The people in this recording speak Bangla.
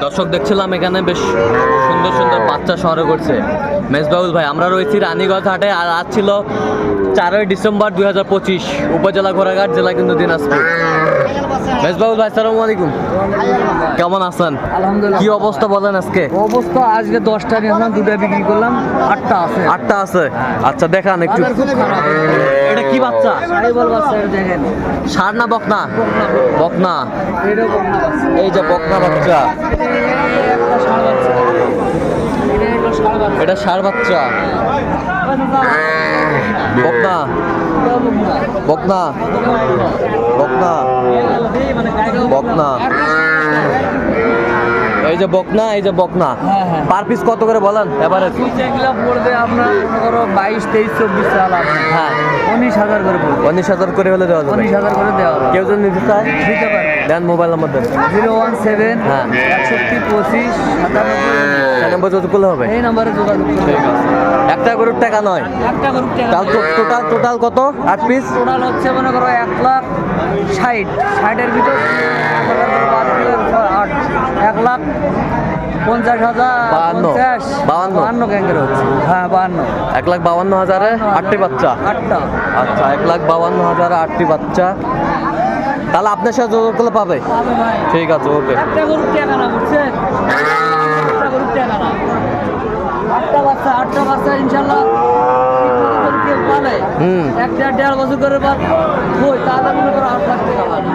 দর্শক দেখছিলাম এখানে বেশ সুন্দর সুন্দর বাচ্চা সংগ্রহ করছে মেজবাউল ভাই। আমরা রয়েছি রানীগঞ্জ হাটে, আর আজ ছিল 4ই ডিসেম্বর 2025, উপজেলা ঘোড়াঘাট, জেলা কিন্তু দিনাজপুর। মেজবাউল ভাই আসসালামু আলাইকুম, কেমন আছেন? আলহামদুলিল্লাহ। কি অবস্থা বলেন আজকে? অবস্থা আজকে 10টা নিলাম, 2টা বিক্রি করলাম, 8টা আছে। 8টা আছে। আচ্ছা দেখান একটু। বাজার খুব খারাপ। এটা কি বাচ্চা? সাইবল বাচ্চা, এটা দেখেন। ষাঁড় না বকনা? বকনা। এটা বকনা বাচ্চা। এই যে বকনা বাচ্চা, একটা ষাঁড় বাচ্চা। এটা হলো ষাঁড় বাচ্চা। এটা ষাঁড় বাচ্চা। বকনা এটাও বকনা। বকনা বকনা বকনা। এই যে বকনা, এই যে বকনা। হ্যাঁ, হ্যাঁ। পার পিস কত করে বলেন এবারে? এগুলা পড়বে আপনার মনে করো 22, 23, 24 সাল আছে। হ্যাঁ 19,000 করে পড়বে। 19,000 করে হলে দেওয়া যাবে। 19,000 করে দেওয়া হবে। কেউ যদি নিতে চায় দিতে পারবে। দেন, মোবাইল নাম্বার দেন। 017 হ্যাঁ। 61 25 97। সেই নম্বর যদি করলে হবে। এই নম্বরে যোগাযোগ করবে। ঠিক আছে। একটা গরুর টাকা নয়, একটা গরুর টাকা টোটাল কত? 8 পিস। টোটাল হচ্ছে মনে করো 1,60,000 ভিতর 1,000 করে বাদ দিলে 1,50,000 52 52 ক্যাঙ্গের হচ্ছে। হ্যাঁ 52। 1,52,000-এ 8টি বাচ্চা। 8টা। আচ্ছা 1,52,000-এ 8টি বাচ্চা। তাহলে আপনার সাথে যোগাযোগ করলে পাবে। পাবে ভাই। ঠিক আছে, ওকে। একটা গরুর টাকা না, বুঝছেন? একটা গরুর টাকা না। 8টা বাচ্চা ইনশাল্লাহ কেউ পালে হুম। 1-1.5 বছর করে বাদ হই, তাহলে মনে করো 8 লাখ টাকা পাবে।